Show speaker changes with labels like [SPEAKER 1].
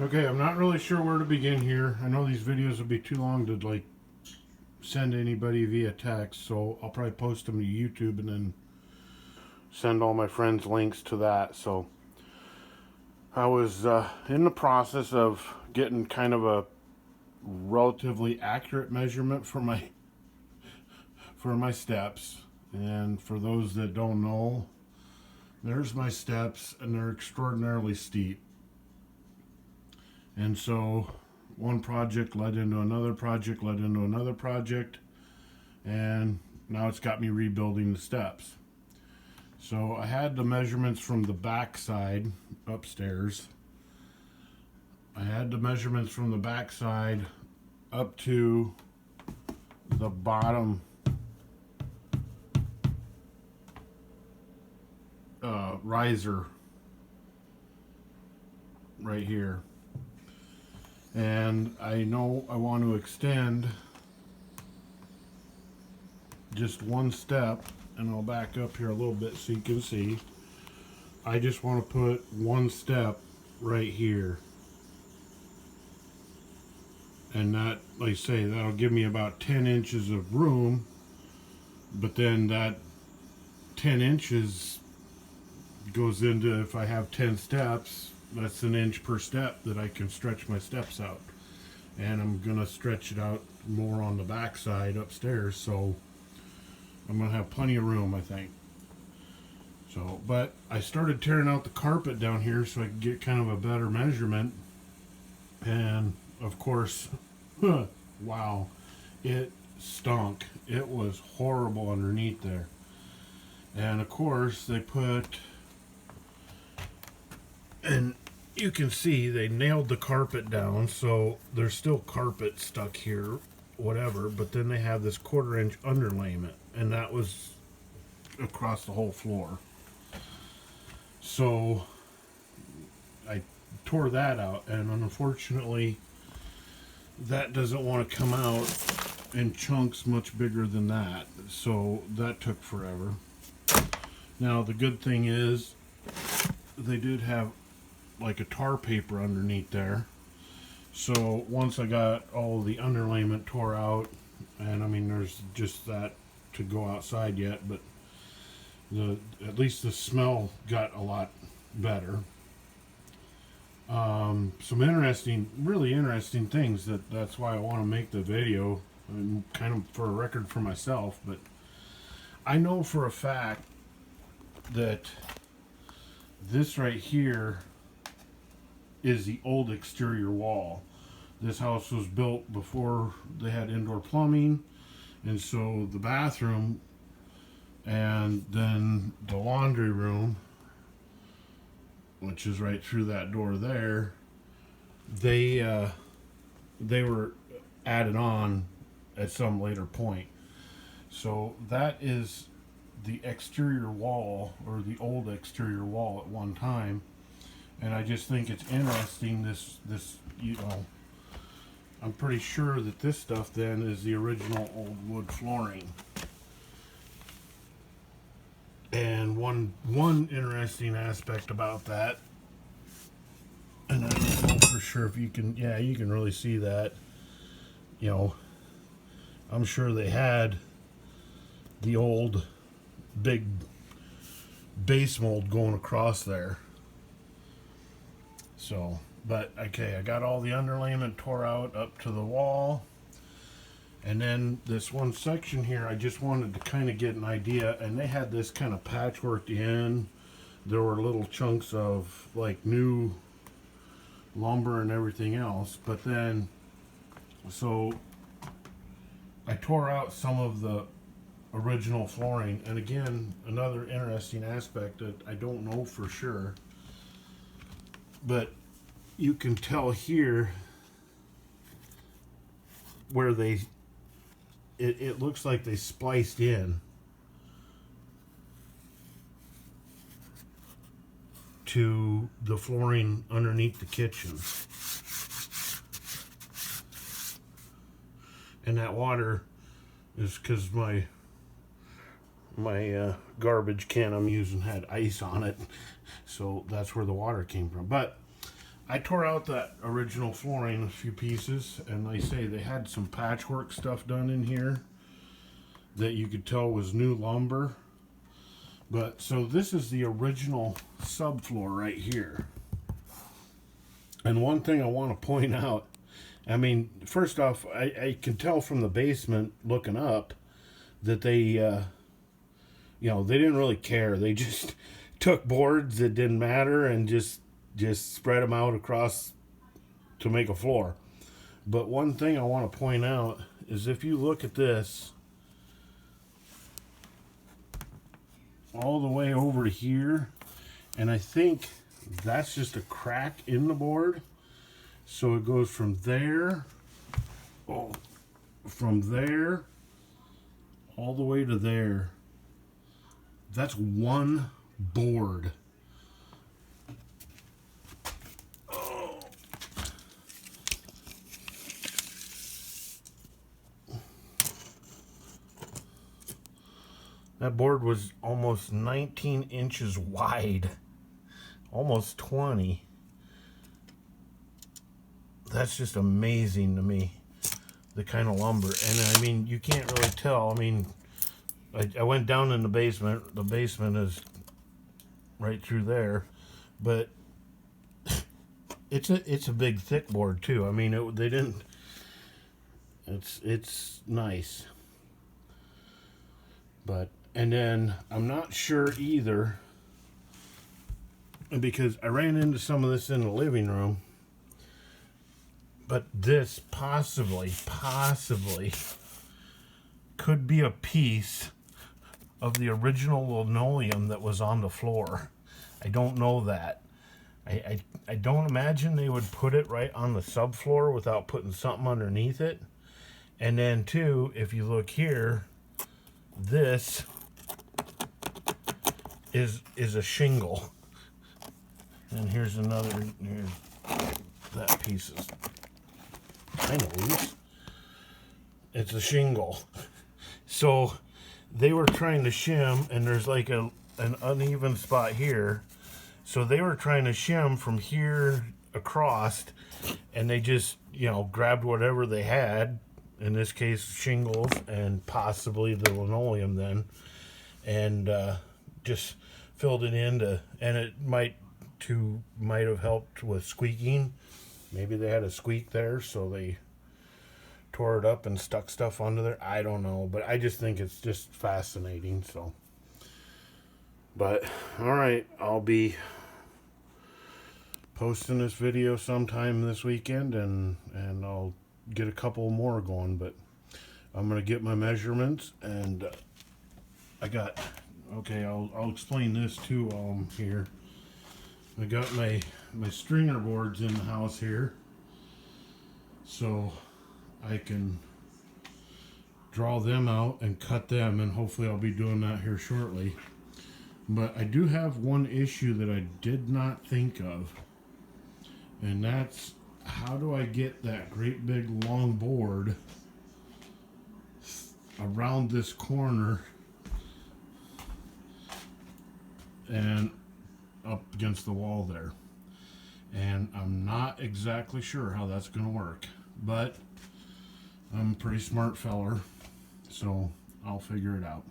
[SPEAKER 1] Okay, I'm not really sure where to begin here. I know these videos will be too long to like send anybody via text, so I'll probably post them to YouTube and then send all my friends links to that. So I was in the process of getting kind of a relatively accurate measurement for my steps. And for those that don't know, there's my steps, and they're extraordinarily steep. And so one project led into another project, led into another project, and now it's got me rebuilding the steps. So I had the measurements from the back side upstairs. I had the measurements from the back side up to the bottom riser right here. And I know I want to extend just one step, and I'll back up here a little bit so you can see. I just want to put one step right here, and that, like I say, that'll give me about 10 inches of room. But then that 10 inches goes into, if I have 10 steps, that's an inch per step that I can stretch my steps out. And I'm gonna stretch it out more on the back side upstairs, so I'm gonna have plenty of room, I think. So, but I started tearing out the carpet down here so I could get kind of a better measurement. And of course, wow, it stunk. It was horrible underneath there. And of course, they put, and you can see they nailed the carpet down, so there's still carpet stuck here, whatever, but then they have this 1/4 inch underlayment, and that was across the whole floor. So I tore that out, and unfortunately that doesn't want to come out in chunks much bigger than that, so that took forever. Now the good thing is they did have like a tar paper underneath there, so once I got all the underlayment tore out, and I mean there's just that to go outside yet, but at least the smell got a lot better. Some interesting, really interesting things, that's why I want to make the video, kind of for a record for myself. But I know for a fact that this right here is the old exterior wall. This house was built before they had indoor plumbing, and so the bathroom and then the laundry room, which is right through that door there, they were added on at some later point. So that is the exterior wall, or the old exterior wall at one time. And I just think it's interesting, this you know, I'm pretty sure that this stuff then is the original old wood flooring. And one interesting aspect about that, and I don't know for sure if you can, yeah, you can really see that, you know, I'm sure they had the old big base mold going across there. So, but okay, I got all the underlayment tore out up to the wall. And then this one section here, I just wanted to kind of get an idea, and they had this kind of patchworked in. There were little chunks of like new lumber and everything else, but then, so I tore out some of the original flooring. And again, another interesting aspect that I don't know for sure, but you can tell here where it looks like they spliced in to the flooring underneath the kitchen. And that water is because my garbage can I'm using had ice on it, so that's where the water came from. But I tore out that original flooring, a few pieces, and like I say, they had some patchwork stuff done in here that you could tell was new lumber. But so this is the original subfloor right here. And one thing I want to point out, I mean, first off, I can tell from the basement looking up that they, you know, they didn't really care. They just took boards that didn't matter and just spread them out across to make a floor. But one thing I want to point out is if you look at this, all the way over to here, and I think that's just a crack in the board. So it goes from there, from there, all the way to there. That's one board. Oh. That board was almost 19 inches wide, almost 20. That's just amazing to me, the kind of lumber. And I mean, you can't really tell. I mean, I went down in the basement. The basement is right through there, but it's a big thick board too. I mean, they didn't. It's nice, but and then I'm not sure either, because I ran into some of this in the living room. But this possibly could be a piece of the original linoleum that was on the floor. I don't know that. I don't imagine they would put it right on the subfloor without putting something underneath it. And then too, if you look here, this is a shingle. And here's another, that piece is kind of loose. It's a shingle. So they were trying to shim, and there's like an uneven spot here. So they were trying to shim from here across, and they just, you know, grabbed whatever they had, in this case shingles and possibly the linoleum then, and just filled it in and it might have helped with squeaking. Maybe they had a squeak there, so they tore it up and stuck stuff onto there. I don't know, but I just think it's just fascinating. So, but all right, I'll be posting this video sometime this weekend, and I'll get a couple more going. But I'm gonna get my measurements, and I'll explain this too while I'm here. I got my stringer boards in the house here, so I can draw them out and cut them, and hopefully I'll be doing that here shortly. But I do have one issue that I did not think of, and that's how do I get that great big long board around this corner and up against the wall there. And I'm not exactly sure how that's going to work, but I'm a pretty smart feller, so I'll figure it out.